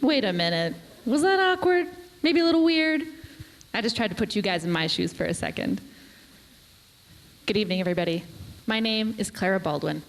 Wait a minute. Was that awkward? Maybe a little weird? I just tried to put you guys in my shoes for a second. Good evening, everybody. My name is Clara Baldwin.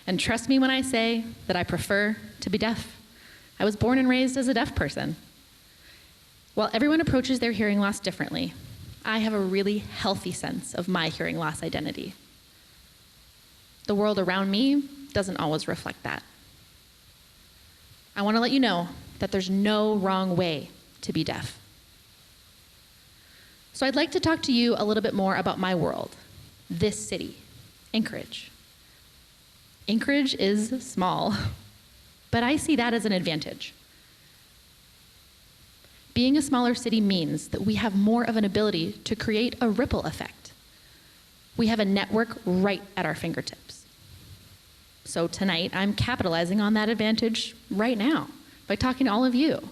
And trust me when I say that I prefer to be deaf. I was born and raised as a deaf person. While everyone approaches their hearing loss differently, I have a really healthy sense of my hearing loss identity. The world around me doesn't always reflect that. I want to let you know that there's no wrong way to be deaf. So I'd like to talk to you a little bit more about my world, this city, Anchorage. Anchorage is small, but I see that as an advantage. Being a smaller city means that we have more of an ability to create a ripple effect. We have a network right at our fingertips. So tonight, I'm capitalizing on that advantage right now by talking to all of you.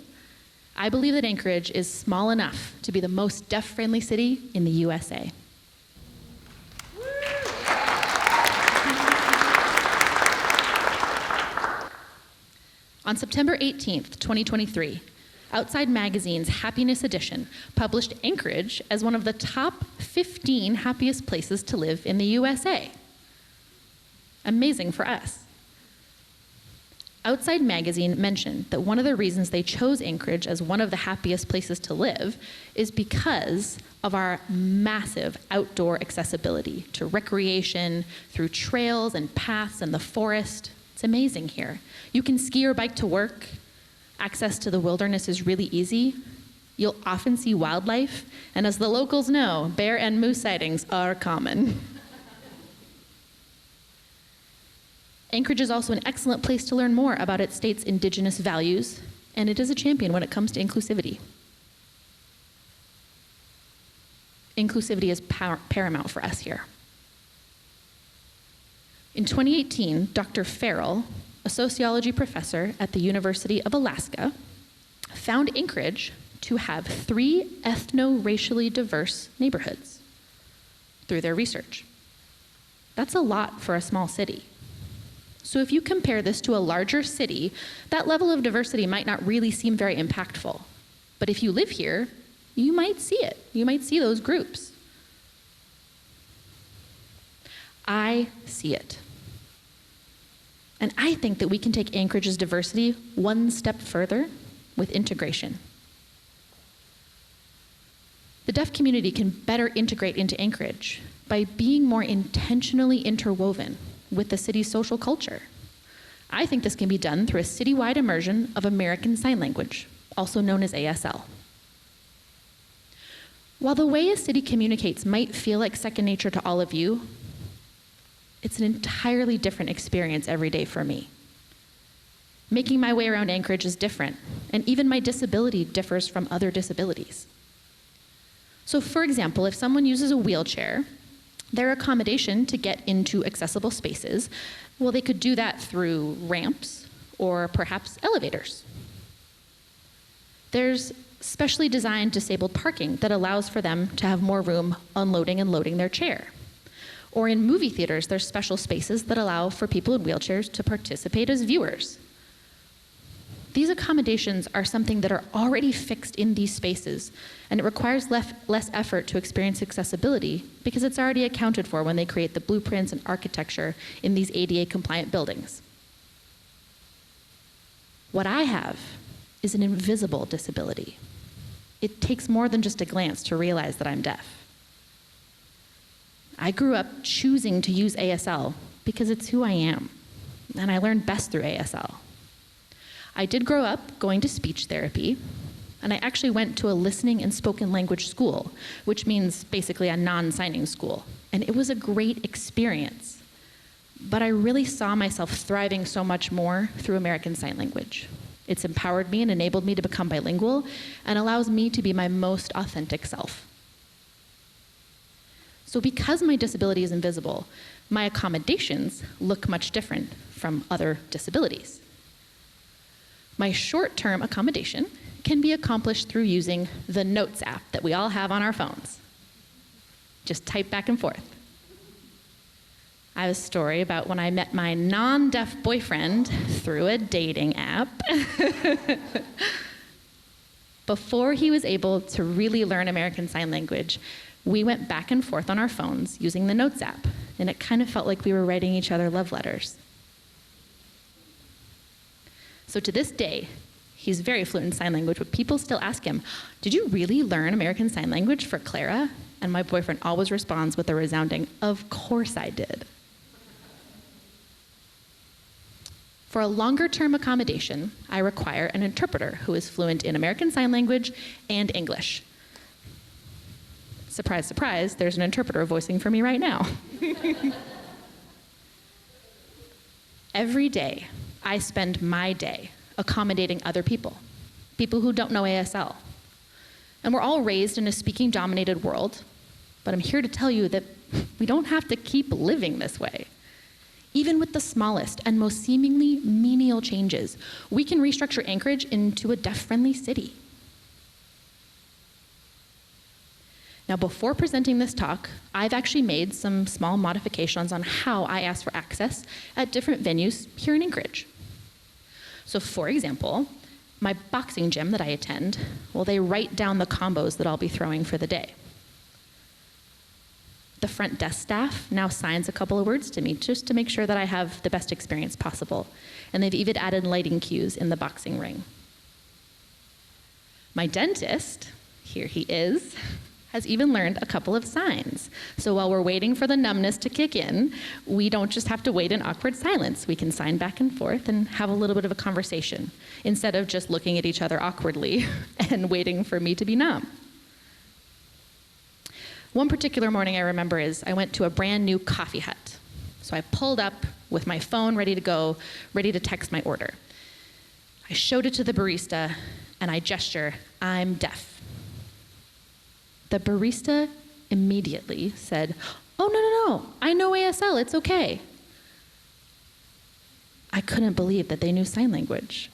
I believe that Anchorage is small enough to be the most deaf-friendly city in the USA. On September 18th, 2023, Outside Magazine's Happiness Edition published Anchorage as one of the top 15 happiest places to live in the USA. Amazing for us. Outside Magazine mentioned that one of the reasons they chose Anchorage as one of the happiest places to live is because of our massive outdoor accessibility to recreation through trails and paths and the forest. It's amazing here. You can ski or bike to work. Access to the wilderness is really easy. You'll often see wildlife, and as the locals know, bear and moose sightings are common. Anchorage is also an excellent place to learn more about its state's indigenous values, and it is a champion when it comes to inclusivity. Inclusivity is paramount for us here. In 2018, Dr. Farrell, a sociology professor at the University of Alaska, found Anchorage to have 3 ethno-racially diverse neighborhoods through their research. That's a lot for a small city. So if you compare this to a larger city, that level of diversity might not really seem very impactful. But if you live here, you might see it. You might see those groups. I see it. And I think that we can take Anchorage's diversity one step further with integration. The deaf community can better integrate into Anchorage by being more intentionally interwoven with the city's social culture. I think this can be done through a citywide immersion of American Sign Language, also known as ASL. While the way a city communicates might feel like second nature to all of you, it's an entirely different experience every day for me. Making my way around Anchorage is different, and even my disability differs from other disabilities. So for example, if someone uses a wheelchair, their accommodation to get into accessible spaces, well, they could do that through ramps or perhaps elevators. There's specially designed disabled parking that allows for them to have more room unloading and loading their chair. Or in movie theaters, there's special spaces that allow for people in wheelchairs to participate as viewers. These accommodations are something that are already fixed in these spaces, and it requires less effort to experience accessibility because it's already accounted for when they create the blueprints and architecture in these ADA-compliant buildings. What I have is an invisible disability. It takes more than just a glance to realize that I'm deaf. I grew up choosing to use ASL because it's who I am, and I learned best through ASL. I did grow up going to speech therapy, and I actually went to a listening and spoken language school, which means basically a non-signing school, and it was a great experience. But I really saw myself thriving so much more through American Sign Language. It's empowered me and enabled me to become bilingual and allows me to be my most authentic self. So because my disability is invisible, my accommodations look much different from other disabilities. My short-term accommodation can be accomplished through using the Notes app that we all have on our phones. Just type back and forth. I have a story about when I met my non-deaf boyfriend through a dating app. Before he was able to really learn American Sign Language, we went back and forth on our phones using the Notes app, and it kind of felt like we were writing each other love letters. So to this day, he's very fluent in sign language, but people still ask him, "Did you really learn American Sign Language for Clara?" And my boyfriend always responds with a resounding, "Of course I did." For a longer-term accommodation, I require an interpreter who is fluent in American Sign Language and English. Surprise, surprise, there's an interpreter voicing for me right now. Every day, I spend my day accommodating other people who don't know ASL. And we're all raised in a speaking-dominated world, but I'm here to tell you that we don't have to keep living this way. Even with the smallest and most seemingly menial changes, we can restructure Anchorage into a deaf-friendly city. Now, before presenting this talk, I've actually made some small modifications on how I ask for access at different venues here in Anchorage. So for example, my boxing gym that I attend, well, they write down the combos that I'll be throwing for the day. The front desk staff now signs a couple of words to me just to make sure that I have the best experience possible. And they've even added lighting cues in the boxing ring. My dentist, here he is, has even learned a couple of signs. So while we're waiting for the numbness to kick in, we don't just have to wait in awkward silence. We can sign back and forth and have a little bit of a conversation instead of just looking at each other awkwardly and waiting for me to be numb. One particular morning I remember is I went to a brand new coffee hut. So I pulled up with my phone ready to go, ready to text my order. I showed it to the barista and I gesture, "I'm deaf." The barista immediately said, "Oh, no, I know ASL, it's okay." I couldn't believe that they knew sign language.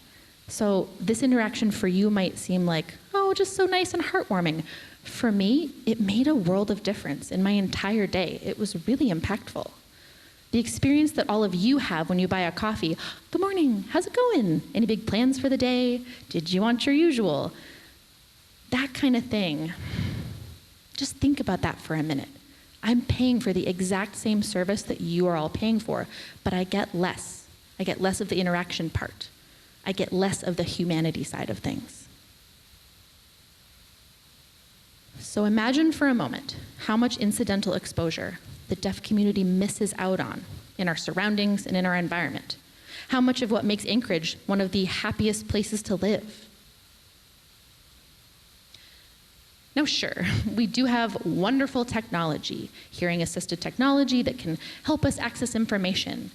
So this interaction for you might seem like, oh, just so nice and heartwarming. For me, it made a world of difference in my entire day. It was really impactful. The experience that all of you have when you buy a coffee, "Good morning, how's it going? Any big plans for the day? Did you want your usual?" That kind of thing. Just think about that for a minute. I'm paying for the exact same service that you are all paying for, but I get less. I get less of the interaction part. I get less of the humanity side of things. So imagine for a moment how much incidental exposure the deaf community misses out on in our surroundings and in our environment. How much of what makes Anchorage one of the happiest places to live. Now, sure, we do have wonderful technology, hearing-assisted technology that can help us access information.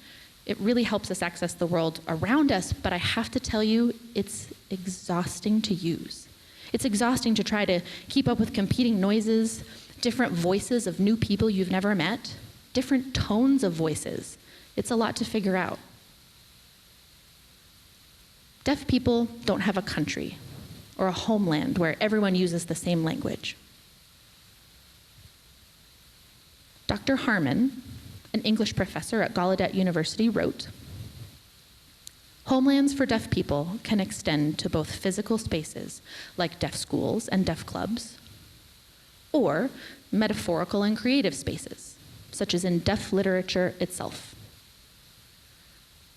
It really helps us access the world around us, but I have to tell you, it's exhausting to use. It's exhausting to try to keep up with competing noises, different voices of new people you've never met, different tones of voices. It's a lot to figure out. Deaf people don't have a country or a homeland where everyone uses the same language. Dr. Harmon, an English professor at Gallaudet University, wrote, "Homelands for deaf people can extend to both physical spaces, like deaf schools and deaf clubs, or metaphorical and creative spaces, such as in deaf literature itself.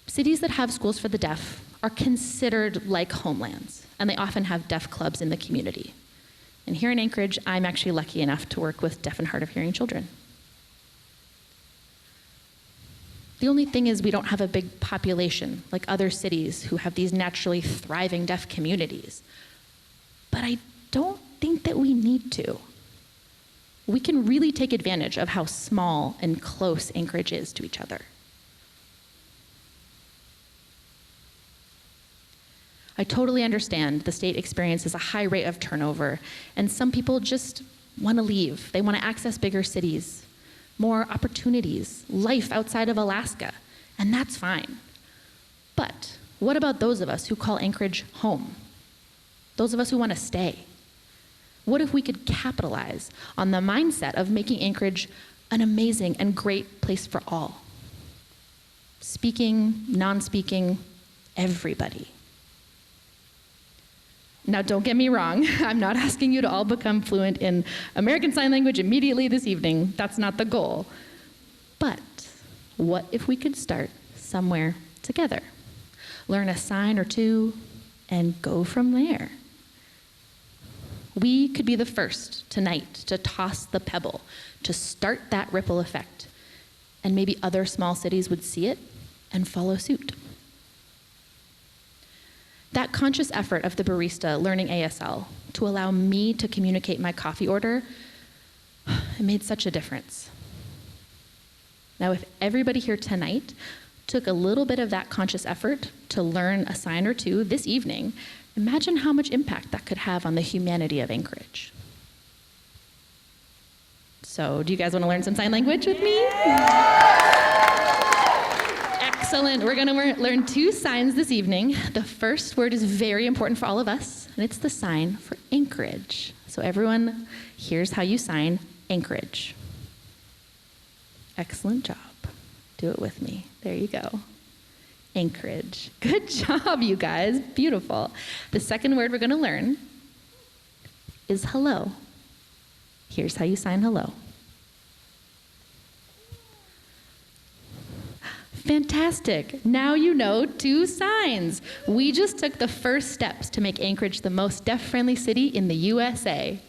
Cities that have schools for the deaf are considered like homelands, and they often have deaf clubs in the community. And here in Anchorage, I'm actually lucky enough to work with deaf and hard of hearing children. The only thing is we don't have a big population like other cities who have these naturally thriving deaf communities. But I don't think that we need to. We can really take advantage of how small and close Anchorage is to each other. I totally understand the state experiences a high rate of turnover, and some people just want to leave. They want to access bigger cities, more opportunities, life outside of Alaska, and that's fine. But what about those of us who call Anchorage home? Those of us who want to stay? What if we could capitalize on the mindset of making Anchorage an amazing and great place for all? Speaking, non-speaking, everybody. Now, don't get me wrong. I'm not asking you to all become fluent in American Sign Language immediately this evening. That's not the goal. But what if we could start somewhere together? Learn a sign or two and go from there. We could be the first tonight to toss the pebble, to start that ripple effect. And maybe other small cities would see it and follow suit. That conscious effort of the barista learning ASL to allow me to communicate my coffee order, it made such a difference. Now, if everybody here tonight took a little bit of that conscious effort to learn a sign or two this evening, imagine how much impact that could have on the humanity of Anchorage. So, do you guys want to learn some sign language with me? Excellent. We're going to learn 2 signs this evening. The first word is very important for all of us, and it's the sign for Anchorage. So everyone, here's how you sign Anchorage. Excellent job. Do it with me. There you go. Anchorage. Good job, you guys. Beautiful. The second word we're going to learn is hello. Here's how you sign hello. Fantastic. Now you know 2 signs. We just took the first steps to make Anchorage the most deaf-friendly city in the USA.